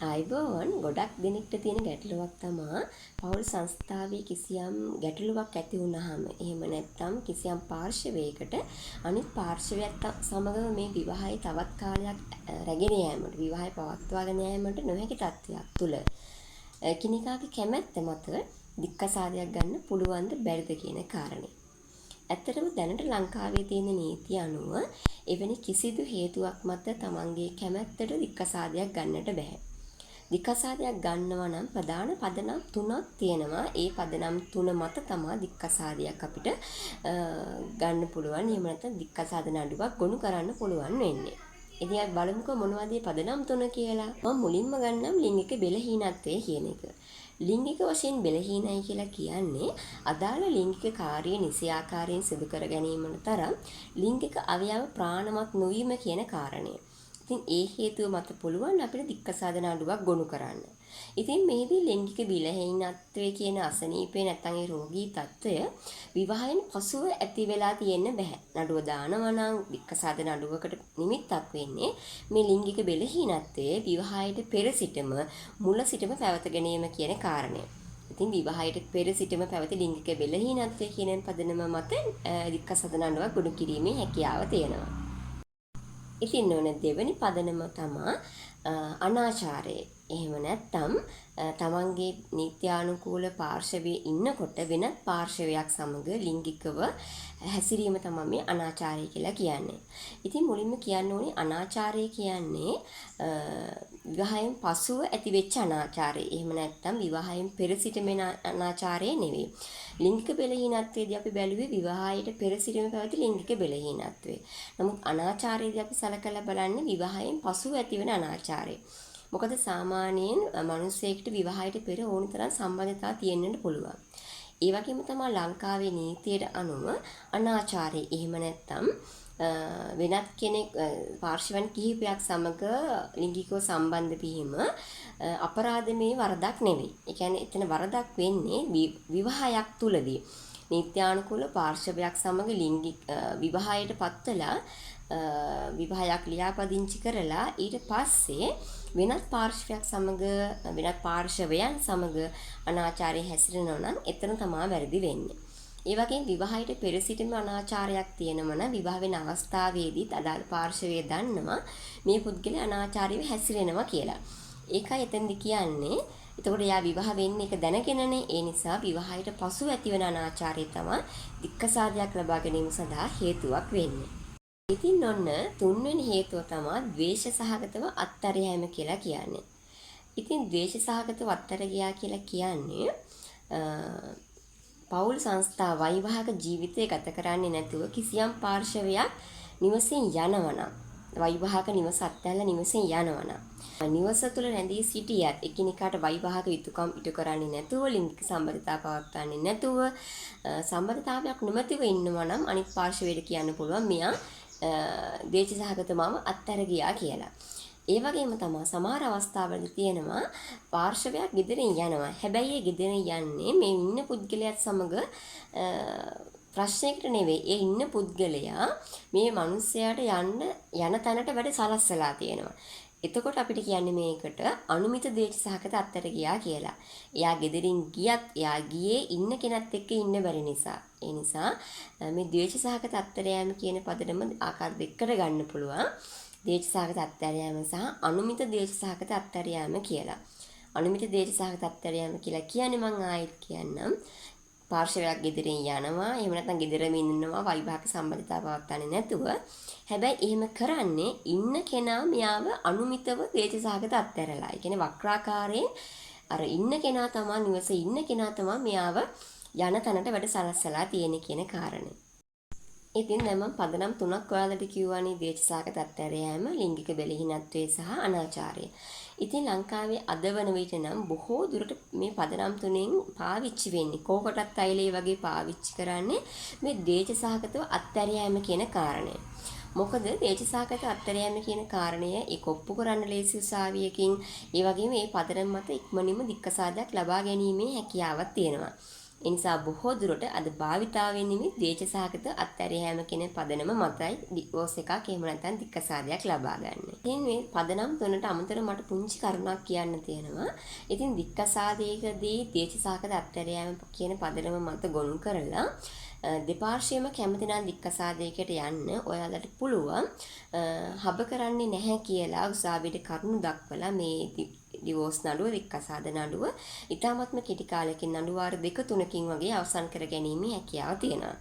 ආයිබෝවන් ගොඩක් දෙනෙක්ට තියෙන ගැටලුවක් තමයි පෞල් සංස්ථාවේ කිසියම් ගැටලුවක් ඇති වුනහම එහෙම නැත්නම් කිසියම් පාර්ශවයකට අනිත් පාර්ශවයත් සමගම මේ විවාහය තවත් කාලයක් රැගෙන යාමට විවාහය පවත්වාගෙන යාමට නොහැකි තත්ත්වයක් තුල එකිනෙකාගේ කැමැත්ත මත දික්කසාදයක් ගන්න පුළුවන්ද බැරිද කියන කාරණේ. ඇත්තටම දැනට ලංකාවේ තියෙන නීතිය අනුව එවැනි කිසිදු හේතුවක් මත තමන්ගේ කැමැත්තට දික්කසාදයක් ගන්නට බෑ. දික්කසාදයක් ගන්නවා නම් ප්‍රධාන පදනම් 3ක් තියෙනවා. ඒ පදනම් 3 මත තමයි දික්කසාදයක් අපිට ගන්න පුළුවන්. එහෙම නැත්නම් දික්කසාද නඩුවක් ගොනු කරන්න පුළුවන් වෙන්නේ. ඉතින් අපි බලමුකෝ මොනවද මේ පදනම් 3 කියලා. මම මුලින්ම ගන්නම් ලිංගික බෙලහීනත්වය කියන එක. ලිංගික වශයෙන් බෙලහීනයි කියලා කියන්නේ අදාළ ලිංගික කාර්යය නිසියාකාරයෙන් සිදු කර ගැනීමට තරම් ලිංගික අවයව ප්‍රාණවත් නොවීම කියන කාරණය. ඉතින් ඒ හේතුව මත පුළුවන් අපිට දික්කසාද නඩුවක් ගොනු කරන්න. ඉතින් මේදී ලිංගික බිලහීනත්වය කියන අසනීපේ නැත්නම් ඒ රෝගී තත්ත්වය විවාහයෙන් පසුව ඇති වෙලා තියෙන්න බෑ. නඩුව දානවා නම් දික්කසාද නඩුවකට නිමිත්තක් වෙන්නේ මේ ලිංගික බෙලහීනත්වයේ විවාහයට පෙර සිටම මුල සිටම පැවත ගැනීම කියන කාරණය. ඉතින් විවාහයට පෙර සිටම පැවති ලිංගික බෙලහීනත්වය කියන පදනම මත දික්කසාද නඩුවක් ගොනු කිරීමේ හැකියාව තියෙනවා. ඉතින් ඕන දෙවෙනි පදනම තමයි අනාචාරය. එහෙම නැත්නම් තමන්ගේ නීත්‍යානුකූල පාර්ශවයේ ඉන්නකොට වෙනත් පාර්ශවයක් සමග ලිංගිකව හැසිරීම තමයි මේ අනාචාරය කියලා කියන්නේ. ඉතින් මුලින්ම කියන්න ඕනේ අනාචාරය කියන්නේ විවාහයෙන් පසුව ඇතිවෙච්ච අනාචාරය. එහෙම නැත්නම් විවාහයෙන් පෙර සිටම අනාචාරය නෙවෙයි. ලිංගික බෙලහීනත්වයේදී අපි බැලුවේ විවාහයට පෙර සිටම පැවති ලිංගික බෙලහීනත්වය. නමුත් අනාචාරයේදී අපි සලකලා බලන්නේ විවාහයෙන් පසුව ඇතිවන අනාචාරය. මොකද සාමාන්‍යයෙන් මිනිස්සෙක්ට විවාහයට පෙර ඕන තරම් සම්බන්ධතා තියෙන්නත් පුළුවන්. ඒ වගේම තමයි ලංකාවේ නීතියට අනුව අනාචාරය එහෙම නැත්නම් වෙනත් කෙනෙක් පාර්ශවයන් කිහිපයක් සමග ලිංගිකව සම්බන්ධ වීම අපරාධමය වරදක් නෙවෙයි. ඒ කියන්නේ එතන වරදක් වෙන්නේ විවාහයක් තුලදී. නීත්‍යානුකූල පාර්ශවයක් සමග ලිංගික විවාහයට පත්වලා විවාහයක් ලියාපදිංචි කරලා ඊට පස්සේ වෙනත් පාර්ශවයක් සමග වෙනත් පාර්ශවයන් සමග අනාචාරය හැසිරෙනවා නම් එතන තමයි වැරදි වෙන්නේ. ඒ වගේම විවාහයට පෙර සිටම අනාචාරයක් තියෙනවා නම් විවාහ වෙන අවස්ථාවේදීත් අදාළ පාර්ශවය දන්නවා මේ පුද්ගලයා අනාචාරීව හැසිරෙනවා කියලා. ඒකයි එතෙන්දි කියන්නේ. එතකොට එයා විවාහ වෙන්නේ ඒක දැනගෙනනේ. ඒ නිසා විවාහයට පසු ඇතිවන අනාචාරය තමයි දික්කසාදයක් ලබා ගැනීම සඳහා හේතුවක් වෙන්නේ. ඉතින් ඔන්න තුන්වෙනි හේතුව තමයි ද්වේෂ සහගතව අත්තර යෑම කියලා කියන්නේ. ඉතින් ද්වේෂ සහගතව අත්තර ගියා කියලා කියන්නේ පෞල් සංස්ථා වෛවාහික ජීවිතය ගත කරන්නේ නැතුව කිසියම් පාර්ශවයක් නිවසෙන් යනවනම් වෛවාහික නිවස අත්හැරලා නිවසෙන් යනවනම් නිවස තුළ රැඳී සිටියත් එකිනෙකාට වෛවාහික යුතුකම් ඉටු කරන්නේ නැතුව ලිංගික සම්බන්ධතාව පවත්වන්නේ නැතුව සම්බන්ධතාවයක් නොමැතිව ඉන්නවා නම් අනිත් පාර්ශවයට කියන්න පුළුවන් මෙයා ද්වේෂ සහගතවම අත්තර ගියා කියලා. ඒ වගේම තමයි සමහර අවස්ථාවලදී තියෙනවා පාර්ශවයක් ගෙදරින් යනවා. හැබැයි ඒ ගෙදරින් යන්නේ මේ ඉන්න පුද්ගලයාත් සමග ප්‍රශ්නයකට නෙවෙයි. ඒ ඉන්න පුද්ගලයා මේ මිනිස්යාට යන තැනට වැඩ සලස්සලා තියෙනවා. එතකොට අපිට කියන්නේ මේකට අනුමිත ද්වේෂ සහගත අත්තර ගියා කියලා. එයා ගෙදරින් ගියත් එයා ගියේ ඉන්න කෙනත් එක්ක ඉන්න බැරි නිසා. ඒ නිසා මේ ද්වේෂ සහගත අත්තර යෑම කියන පදනම ආකාර දෙකකට ගන්න පුළුවන්. ද්වේෂ සහගත අත්තර යෑම සහ අනුමිත ද්වේෂ සහගත අත්තර යෑම කියලා. අනුමිත ද්වේෂ සහගත අත්තර යෑම කියලා කියන්නේ මම ආයෙත් කියන්නම්. පාර්ශවයක් ගෙදරින් යනවා. එහෙම නැත්නම් ගෙදරම ඉන්නවා වෛවාහික සම්බන්ධතාව පවත්වන්නේ නැතුව. හැබැයි එහෙම කරන්නේ ඉන්න කෙනා මෙයාව අනුමිතව ද්වේෂ සහගත අත්හැරලා. ඒ කියන්නේ වක්‍රාකාරයෙන් අර ඉන්න කෙනා තමයි නිවසේ ඉන්න කෙනා තමයි මෙයාව යන තැනට වැඩ සලස්සලා තියෙන කියන කාරණේ. ඉතින් දැන් මම පදනම් 3ක් ඔයාලට කිව්වානේ ද්වේෂ සහගත අත්හැර යෑම, ලිංගික බෙලහීනත්වය සහ අනාචාරය. ඉතින් ලංකාවේ අද වන විට නම් බොහෝ දුරට මේ පදනම් තුනෙන් පාවිච්චි වෙන්නේ කෝකටත් අයලේ වගේ පාවිච්චි කරන්නේ මේ ද්වේෂ සහගතව අත්හැර යෑම කියන කාරණය. මොකද ද්වේෂ සහගත අත්හැර යෑම කියන කාරණය ඒක ඔප්පු කරන්න ලේසි උසාවියකින් ඒ වගේම මේ පදනම් මත ඉක්මනින්ම දික්කසාදයක් ලබා ගැනීමේ හැකියාවක් තියෙනවා. ඒ නිසා බොහෝ දුරට අද භාවිතාවෙන් නිමි ද්වේෂ සහගත අත්හැරියාම කියන පදනම මතයි ඩිවෝස් එකක් එහෙම නැත්නම් දික්කසාදයක් ලබා ගන්න. ඉතින් මේ පදනම් තුනට අමතරව මට පුංචි කරුණක් කියන්න තියෙනවා. ඉතින් දික්කසාදයකදී ද්වේෂ සහගත අත්හැරියාම කියන පදනම මත ගොනු කරලා දෙපාර්ශ්වයම කැමති නම් දික්කසාදයකට යන්න ඔයාලට පුළුවන්. හබ කරන්නේ නැහැ කියලා උසාවියට කරුණු දක්වලා මේ ඩිවෝස් නඩුව දික්කසාද නඩුව ඉතාමත්ම කෙටි කාලයකින් නඩු වාර 2-3කින් වගේ අවසන් කර ගැනීමේ හැකියාව තියෙනවා.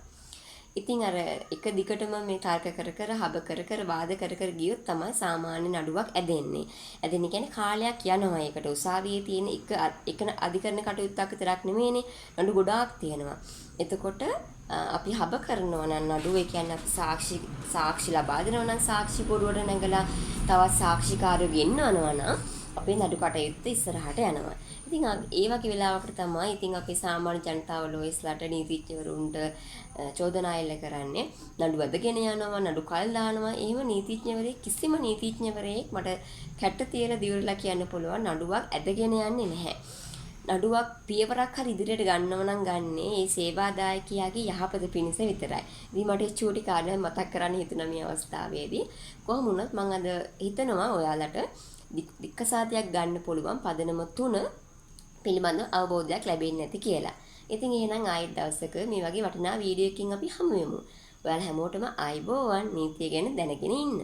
ඉතින් අර එක දිගටම මේ තර්ක කර හබ කර වාද කර ගියොත් තමයි සාමාන්‍ය නඩුවක් ඇදෙන්නේ. ඇදෙන්නේ කියන්නේ කාලයක් යනවා. ඒකට උසාවියේ තියෙන එක අධිකරණ කටයුත්තක් විතරක් නෙමෙයිනේ. නඩු ගොඩාක් තියෙනවා. එතකොට අපි හබ කරනවා නම් නඩුව ඒ කියන්නේ අපි සාක්ෂි ලබා දෙනවා නම් සාක්ෂි පොරුවට නැගලා තවත් සාක්ෂිකාරයෝ ගෙන්නනවා නම් අපේ නඩු කටයුත්ත ඉස්සරහට යනවා. ඉතින් ඒ වගේ වෙලාවකට තමයි ඉතින් අපි සාමාන්‍ය ජනතාව ලෝයස්ලාට නීතිඥවරුන්ට චෝදනා එල්ල කරන්නේ නඩු අදගෙන යනවා නඩු කල් දානවා. එහෙම කිසිම නීතිඥවරයෙක් මට කැට තියලා දිවුරලා කියන්න පුළුවන් නඩුවක් ඇදගෙන යන්නේ නැහැ. නඩුවක් පියවරක් හරි ඉදිරියට ගන්නව නම් ගන්නේ ඒ සේවාදායකයාගේ යහපත පිණිස විතරයි. ඉතින් මට චූටි කාරණා මතක් කරන්න හිතුණා මේ අවස්ථාවේදී. කොහොම වුණත් මම අද හිතනවා ඔයාලට දික්කසාදයක් ගන්න පුළුවන් පදනම 3 පිළිබඳව අවබෝධයක් ලැබෙන්නේ නැති කියලා. ඉතින් එහෙනම් ආයෙත් දවසක මේ වගේ වටිනා වීඩියෝ එකකින් අපි හමු වෙමු. ඔයාලා හැමෝටම ආයිබෝවන් නීතිය ගැන දැනගෙන ඉන්න.